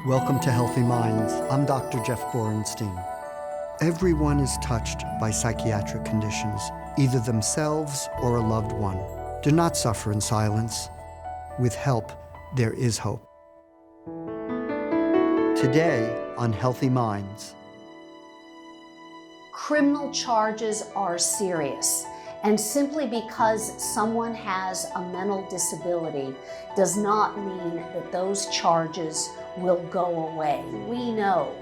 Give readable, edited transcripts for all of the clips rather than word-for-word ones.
Welcome to Healthy Minds. I'm Dr. Jeff Borenstein. Everyone is touched by psychiatric conditions, either themselves or a loved one. Do not suffer in silence. With help, there is hope. Today on Healthy Minds. Criminal charges are serious, and simply because someone has a mental disability does not mean that those charges will go away. We know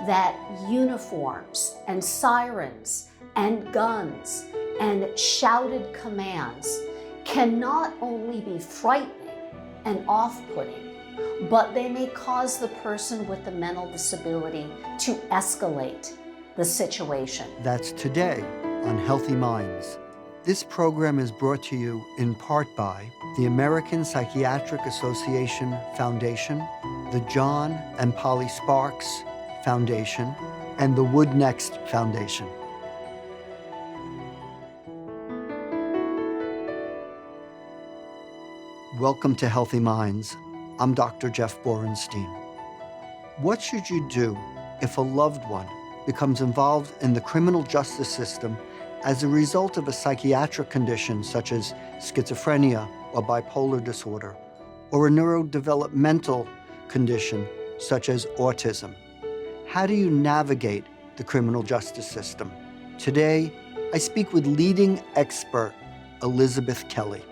that uniforms and sirens and guns and shouted commands can not only be frightening and off-putting, but they may cause the person with the mental disability to escalate the situation. That's today on Healthy Minds. This program is brought to you in part by the American Psychiatric Association Foundation, the John and Polly Sparks Foundation, and the Wood Next Foundation. Welcome to Healthy Minds. I'm Dr. Jeff Borenstein. What should you do if a loved one becomes involved in the criminal justice system as a result of a psychiatric condition such as schizophrenia or bipolar disorder, or a neurodevelopmental condition such as autism? How do you navigate the criminal justice system? Today, I speak with leading expert Elizabeth Kelly.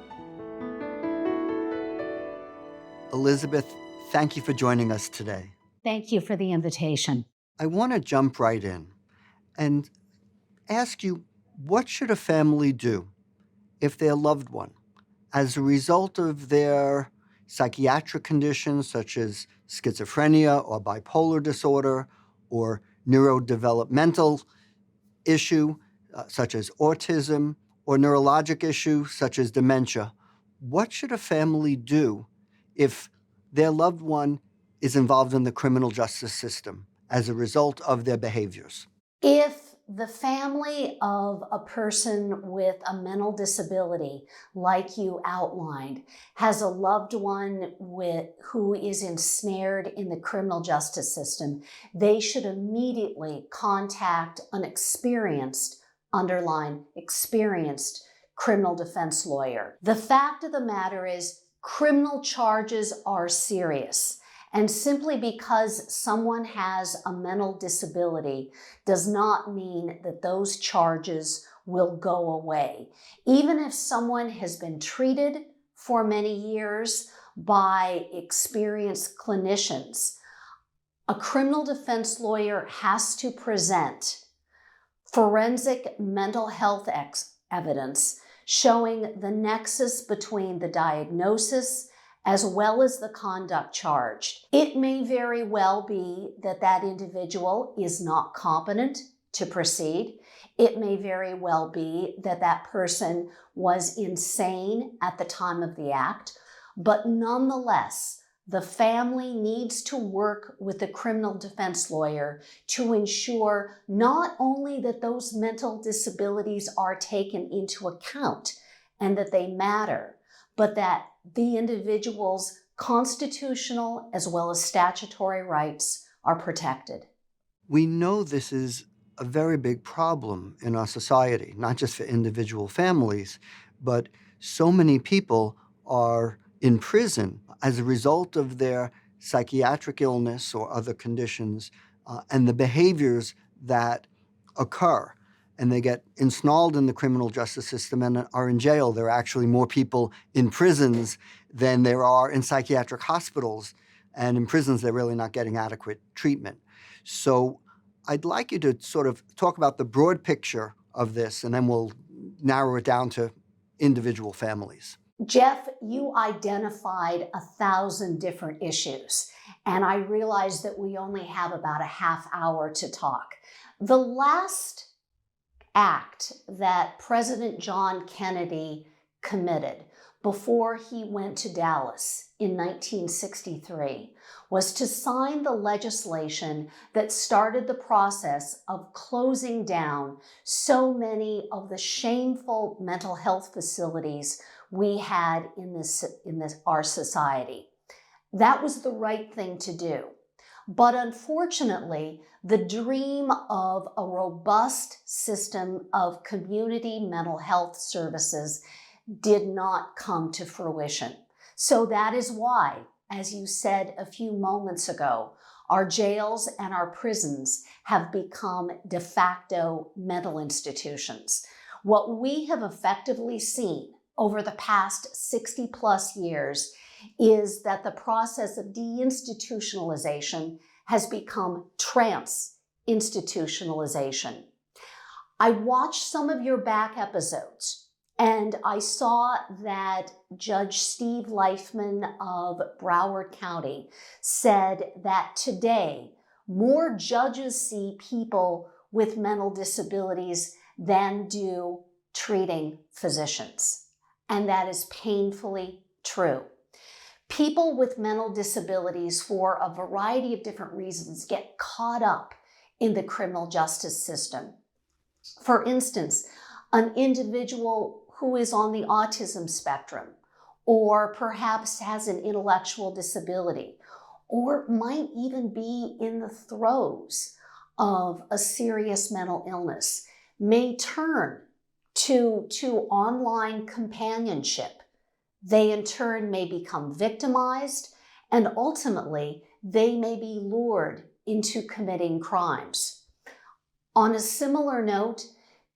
Elizabeth, thank you for joining us today. Thank you for the invitation. I want to jump right in and ask you, what should a family do if their loved one, as a result of their psychiatric conditions such as schizophrenia or bipolar disorder or neurodevelopmental issue such as autism or neurologic issue such as dementia, what should a family do if their loved one is involved in the criminal justice system as a result of their behaviors? If the family of a person with a mental disability, like you outlined, has a loved one who is ensnared in the criminal justice system, they should immediately contact an experienced, underline, experienced criminal defense lawyer. The fact of the matter is, criminal charges are serious. And simply because someone has a mental disability does not mean that those charges will go away. Even if someone has been treated for many years by experienced clinicians, a criminal defense lawyer has to present forensic mental health evidence showing the nexus between the diagnosis as well as the conduct charged. It may very well be that that individual is not competent to proceed. It may very well be that that person was insane at the time of the act, but nonetheless, the family needs to work with the criminal defense lawyer to ensure not only that those mental disabilities are taken into account and that they matter, but that the individual's constitutional as well as statutory rights are protected. We know this is a very big problem in our society, not just for individual families, but so many people are in prison as a result of their psychiatric illness or other conditions and the behaviors that occur. And they get ensnarled in the criminal justice system and are in jail. There are actually more people in prisons than there are in psychiatric hospitals. And in prisons, they're really not getting adequate treatment. So I'd like you to sort of talk about the broad picture of this, and then we'll narrow it down to individual families. Jeff, you identified 1,000 different issues, and I realize that we only have about a half hour to talk. The last act that President John Kennedy committed before he went to Dallas in 1963 was to sign the legislation that started the process of closing down so many of the shameful mental health facilities we had in our society. That was the right thing to do. But unfortunately, the dream of a robust system of community mental health services did not come to fruition. So that is why, as you said a few moments ago, our jails and our prisons have become de facto mental institutions. What we have effectively seen over the past 60 plus years is that the process of deinstitutionalization has become trans-institutionalization. I watched some of your back episodes, and I saw that Judge Steve Leifman of Broward County said that today more judges see people with mental disabilities than do treating physicians. And that is painfully true. People with mental disabilities, for a variety of different reasons, get caught up in the criminal justice system. For instance, an individual who is on the autism spectrum, or perhaps has an intellectual disability, or might even be in the throes of a serious mental illness, may turn to online companionship. They in turn may become victimized, and ultimately they may be lured into committing crimes. On a similar note,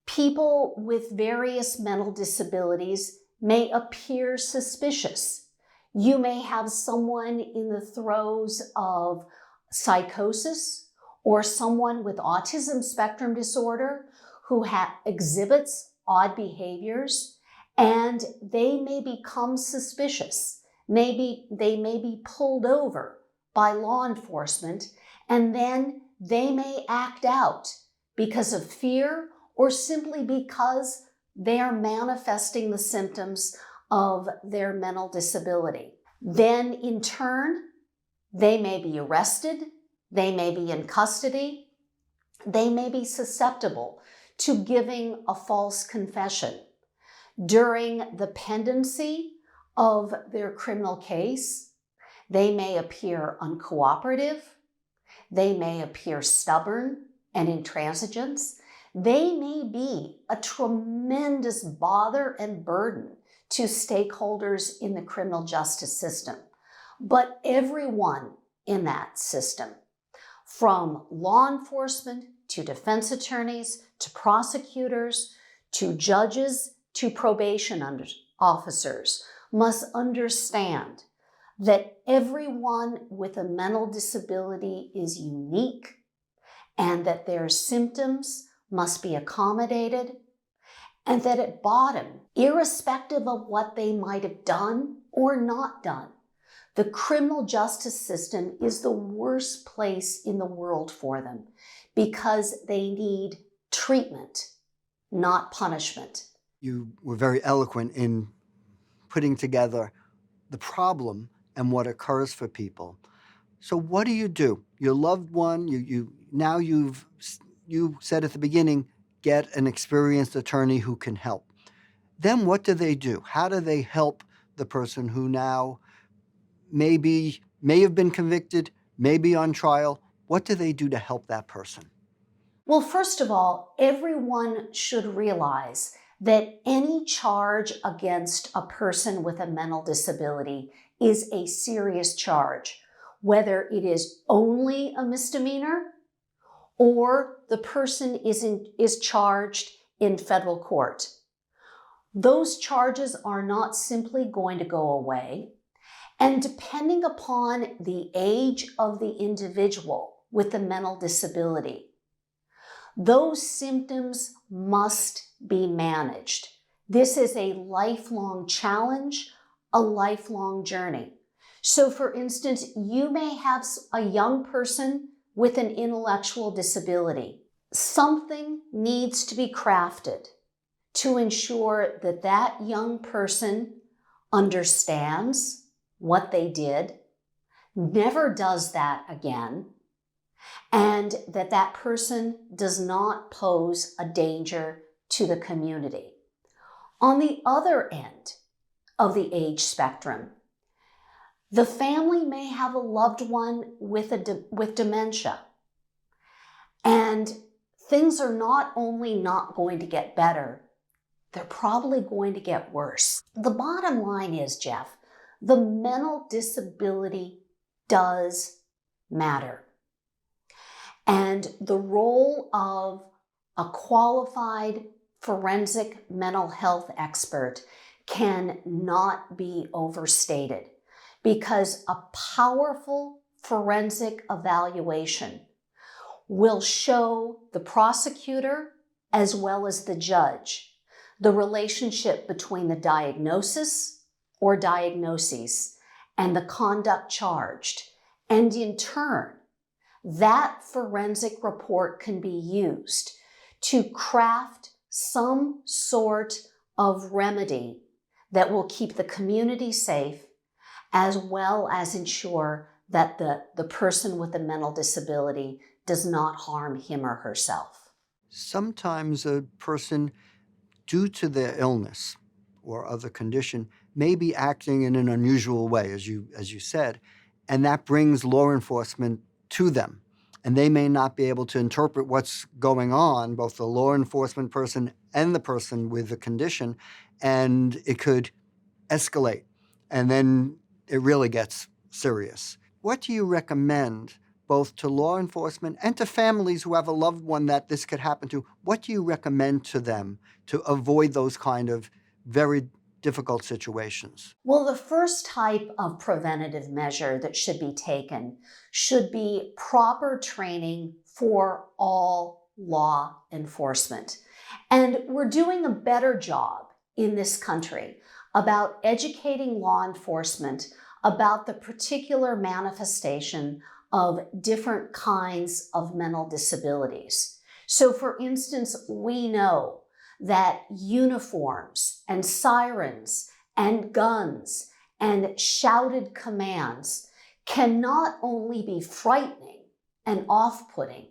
people with various mental disabilities may appear suspicious. You may have someone in the throes of psychosis or someone with autism spectrum disorder who exhibits odd behaviors, and they may become suspicious. Maybe they may be pulled over by law enforcement, and then they may act out because of fear or simply because they are manifesting the symptoms of their mental disability. Then in turn, they may be arrested, they may be in custody, they may be susceptible to giving a false confession. During the pendency of their criminal case, they may appear uncooperative, they may appear stubborn and intransigent. They may be a tremendous bother and burden to stakeholders in the criminal justice system. But everyone in that system, from law enforcement to defense attorneys to prosecutors to judges to probation officers, must understand that everyone with a mental disability is unique and that their symptoms must be accommodated, and that at bottom, irrespective of what they might have done or not done, the criminal justice system is the worst place in the world for them because they need treatment, not punishment. You were very eloquent in putting together the problem and what occurs for people. So what do? Your loved one, you said at the beginning, get an experienced attorney who can help. Then what do? How do they help the person who now may have been convicted, may be on trial? What do they do to help that person? Well, first of all, everyone should realize that any charge against a person with a mental disability is a serious charge, whether it is only a misdemeanor or the person is charged in federal court. Those charges are not simply going to go away. And depending upon the age of the individual with the mental disability, those symptoms must be managed. This is a lifelong challenge, a lifelong journey. So for instance, you may have a young person with an intellectual disability. Something needs to be crafted to ensure that that young person understands what they did, never does that again, and that that person does not pose a danger to the community. On the other end of the age spectrum, The family may have a loved one with dementia, and things are not only not going to get better, they're probably going to get worse. The bottom line is, Jeff, the mental disability does matter. And the role of a qualified forensic mental health expert can not be overstated, because a powerful forensic evaluation will show the prosecutor as well as the judge the relationship between the diagnosis or diagnoses and the conduct charged. And in turn, that forensic report can be used to craft some sort of remedy that will keep the community safe, as well as ensure that the person with the mental disability does not harm him or herself. Sometimes a person, due to their illness or other condition, may be acting in an unusual way, as you said, and that brings law enforcement to them. And they may not be able to interpret what's going on, both the law enforcement person and the person with the condition, and it could escalate. And then it really gets serious. What do you recommend, both to law enforcement and to families who have a loved one that this could happen to? What do you recommend to them to avoid those kind of very difficult situations? Well, the first type of preventative measure that should be taken should be proper training for all law enforcement. And we're doing a better job in this country about educating law enforcement about the particular manifestation of different kinds of mental disabilities. So, for instance, we know that uniforms and sirens and guns and shouted commands can not only be frightening and off-putting,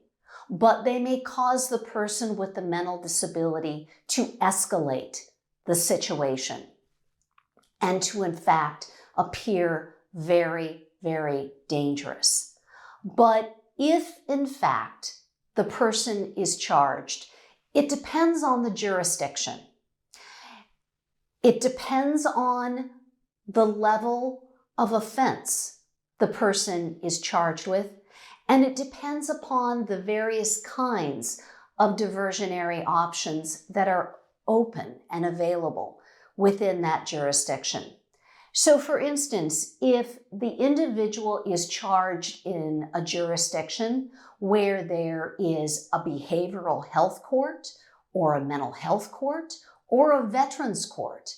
but they may cause the person with the mental disability to escalate the situation and to, in fact, appear very, very dangerous. But if, in fact, the person is charged, it depends on the jurisdiction. It depends on the level of offense the person is charged with, and it depends upon the various kinds of diversionary options that are open and available within that jurisdiction. So, for instance, if the individual is charged in a jurisdiction where there is a behavioral health court or a mental health court or a veterans court,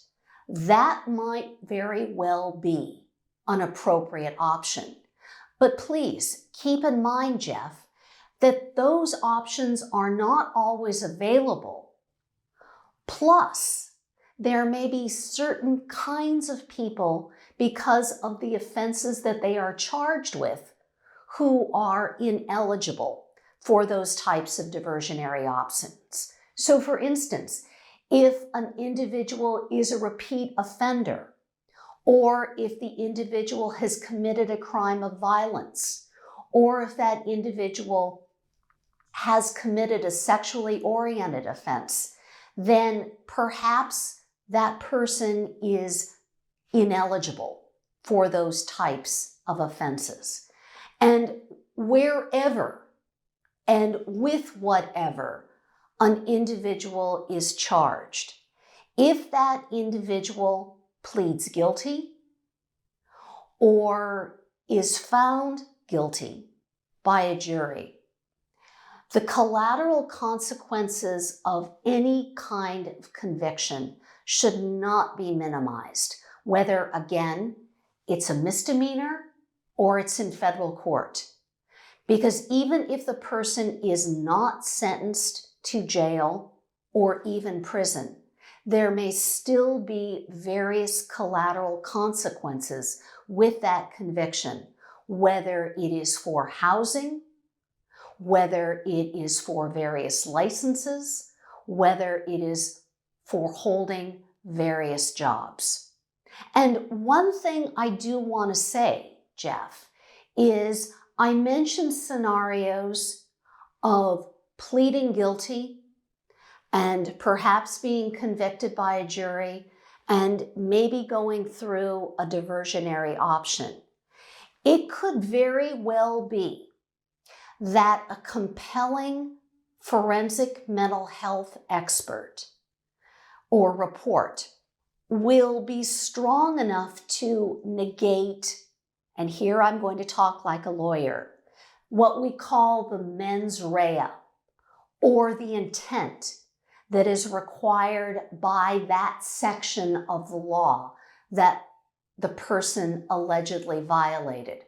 that might very well be an appropriate option. But please keep in mind, Jeff, that those options are not always available. Plus, there may be certain kinds of people, because of the offenses that they are charged with, who are ineligible for those types of diversionary options. So, for instance, if an individual is a repeat offender, or if the individual has committed a crime of violence, or if that individual has committed a sexually oriented offense, then perhaps that person is ineligible for those types of offenses. And wherever and with whatever an individual is charged, if that individual pleads guilty or is found guilty by a jury, the collateral consequences of any kind of conviction should not be minimized, whether, again, it's a misdemeanor or it's in federal court. Because even if the person is not sentenced to jail or even prison, there may still be various collateral consequences with that conviction, whether it is for housing, whether it is for various licenses, whether it is for holding various jobs. And one thing I do want to say, Jeff, is I mentioned scenarios of pleading guilty and perhaps being convicted by a jury and maybe going through a diversionary option. It could very well be that a compelling forensic mental health expert or report will be strong enough to negate, and here I'm going to talk like a lawyer, what we call the mens rea, or the intent that is required by that section of the law that the person allegedly violated.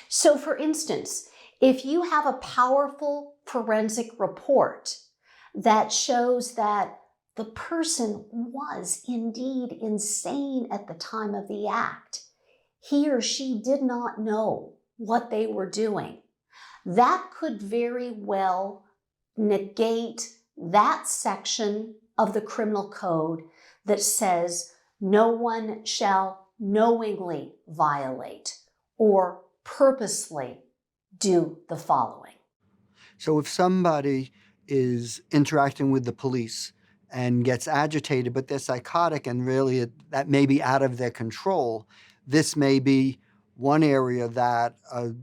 So for instance, if you have a powerful forensic report that shows that the person was indeed insane at the time of the act, he or she did not know what they were doing, that could very well negate that section of the criminal code that says no one shall knowingly violate or purposely do the following. So if somebody is interacting with the police and gets agitated, but they're psychotic and really that may be out of their control, this may be one area that a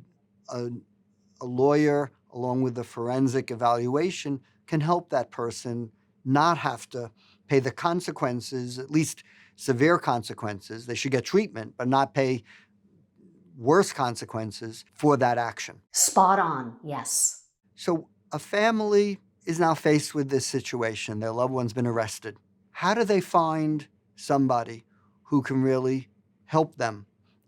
lawyer, along with the forensic evaluation, can help that person not have to pay the consequences, at least severe consequences. They should get treatment, but not pay worse consequences for that action. Spot on, yes. So a family is now faced with this situation. Their loved one's been arrested. How do they find somebody who can really help them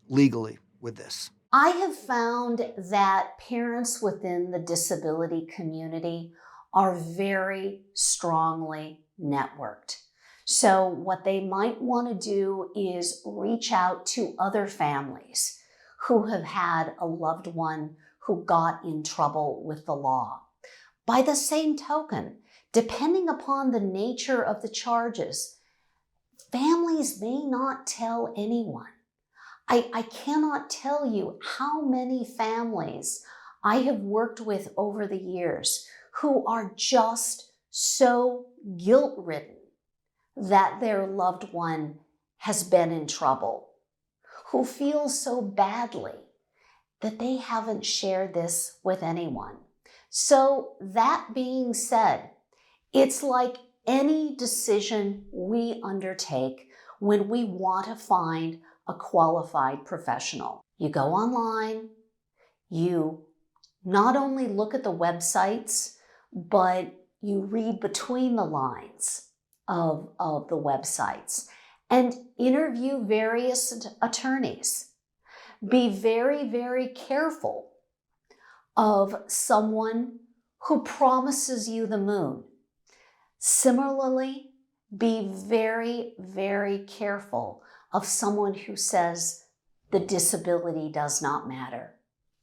legally with this? I have found that parents within the disability community are very strongly networked. So what they might want to do is reach out to other families who have had a loved one who got in trouble with the law. By the same token, depending upon the nature of the charges, families may not tell anyone. I cannot tell you how many families I have worked with over the years who are just so guilt-ridden that their loved one has been in trouble, who feel so badly that they haven't shared this with anyone. So that being said, it's like any decision we undertake when we want to find a qualified professional. You go online, you not only look at the websites, but you read between the lines of the websites and interview various attorneys. Be very, very careful of someone who promises you the moon. Similarly, be very, very careful of someone who says the disability does not matter.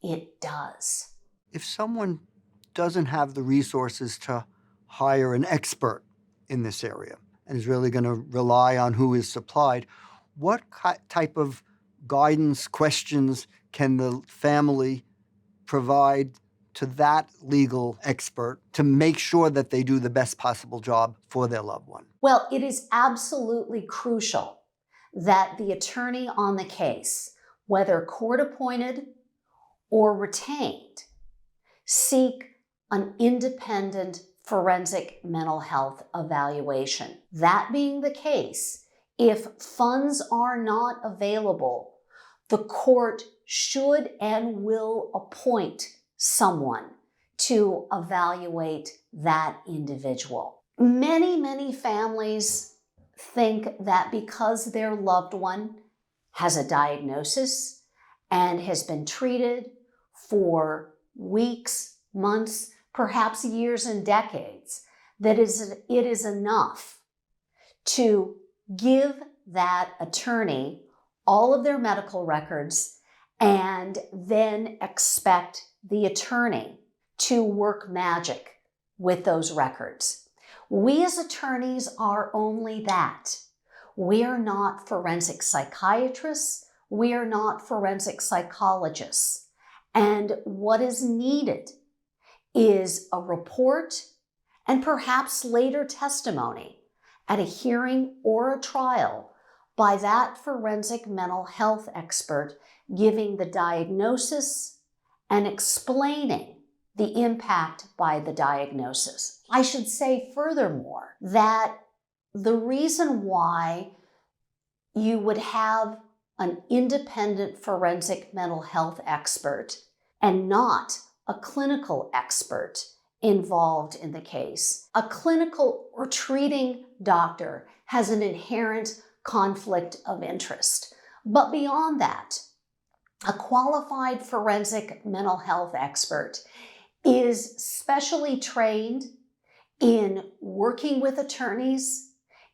It does. If someone doesn't have the resources to hire an expert in this area and is really going to rely on who is supplied, what type of guidance, questions can the family provide to that legal expert to make sure that they do the best possible job for their loved one? Well, it is absolutely crucial that the attorney on the case, whether court-appointed or retained, seek an independent forensic mental health evaluation. That being the case, if funds are not available, the court should and will appoint someone to evaluate that individual. Many, many families think that because their loved one has a diagnosis and has been treated for weeks, months, perhaps years and decades, that it is enough to give that attorney all of their medical records and then expect the attorney to work magic with those records. We as attorneys are only that. We are not forensic psychiatrists. We are not forensic psychologists. And what is needed is a report and perhaps later testimony at a hearing or a trial by that forensic mental health expert giving the diagnosis and explaining the impact by the diagnosis. I should say furthermore that the reason why you would have an independent forensic mental health expert and not a clinical expert involved in the case. A clinical or treating doctor has an inherent conflict of interest. But beyond that, a qualified forensic mental health expert is specially trained in working with attorneys,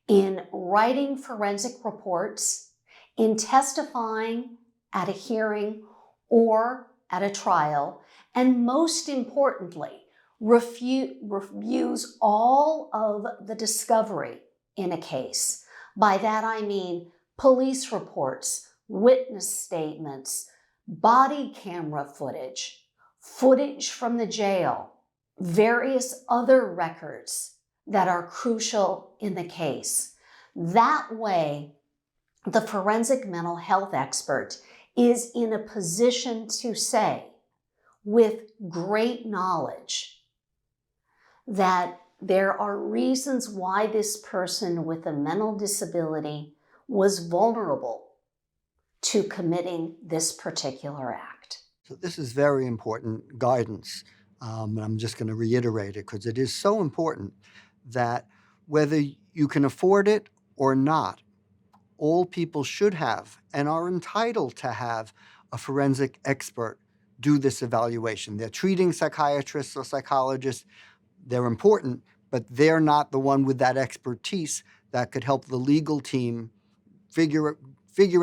in writing forensic reports, in testifying at a hearing or at a trial, and most importantly, reviews all of the discovery in a case. By that I mean police reports, witness statements, body camera footage, footage from the jail, various other records that are crucial in the case. That way, the forensic mental health expert is in a position to say, with great knowledge, that there are reasons why this person with a mental disability was vulnerable to committing this particular act. So this is very important guidance, and I'm just going to reiterate it because it is so important that whether you can afford it or not, all people should have and are entitled to have a forensic expert do this evaluation. They're treating psychiatrists or psychologists. They're important, but they're not the one with that expertise that could help the legal team figure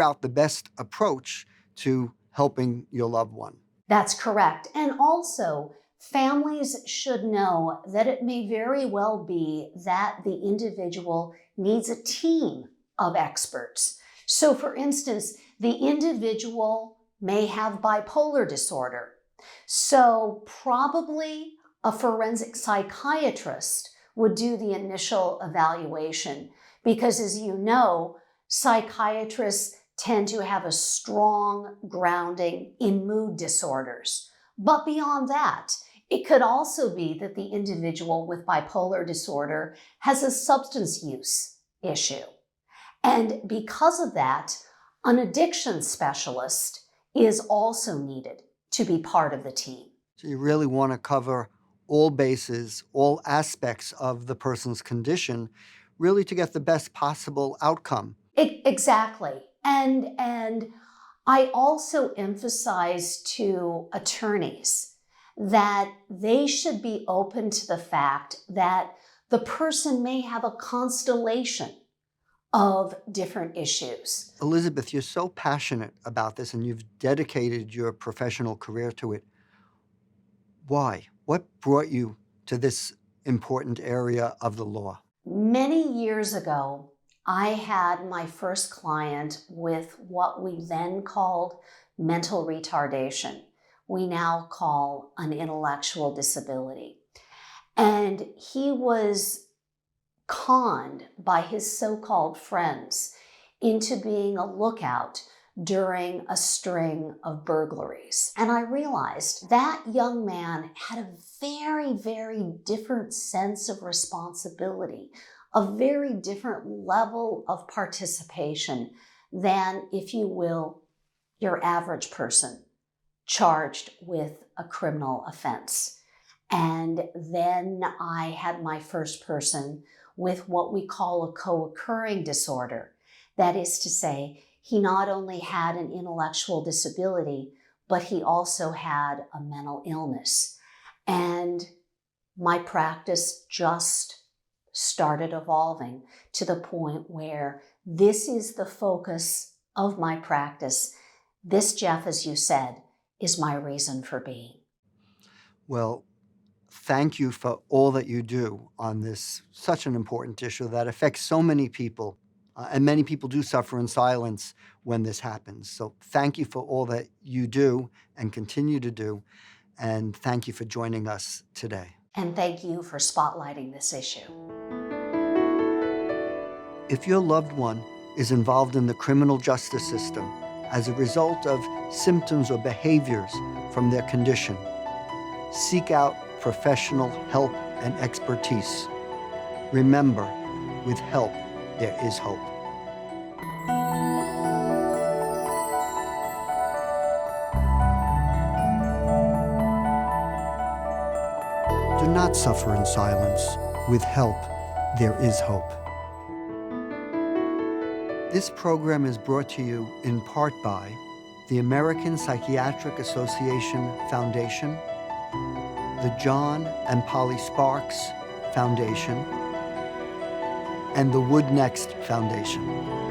out the best approach to helping your loved one. That's correct. And also, families should know that it may very well be that the individual needs a team of experts. So, for instance, the individual may have bipolar disorder. So, probably a forensic psychiatrist would do the initial evaluation because, as you know, psychiatrists tend to have a strong grounding in mood disorders. But beyond that, it could also be that the individual with bipolar disorder has a substance use issue. And because of that, an addiction specialist is also needed to be part of the team. So you really want to cover all bases, all aspects of the person's condition, really to get the best possible outcome. Exactly. And I also emphasize to attorneys that they should be open to the fact that the person may have a constellation of different issues. Elizabeth, you're so passionate about this and you've dedicated your professional career to it. Why? What brought you to this important area of the law? Many years ago, I had my first client with what we then called mental retardation. We now call an intellectual disability. And he was conned by his so-called friends into being a lookout during a string of burglaries. And I realized that young man had a very, very different sense of responsibility, a very different level of participation than, if you will, your average person charged with a criminal offense. And then I had my first person with what we call a co-occurring disorder. That is to say, he not only had an intellectual disability, but he also had a mental illness. And my practice just started evolving to the point where this is the focus of my practice. This, Jeff, as you said, is my reason for being. Well, thank you for all that you do on this such an important issue that affects so many people And many people do suffer in silence when this happens. So thank you for all that you do and continue to do. And thank you for joining us today. And thank you for spotlighting this issue. If your loved one is involved in the criminal justice system as a result of symptoms or behaviors from their condition, seek out professional help and expertise. Remember, with help, there is hope. Do not suffer in silence. With help, there is hope. This program is brought to you in part by the American Psychiatric Association Foundation, the John and Polly Sparks Foundation, and the Wood Next Foundation.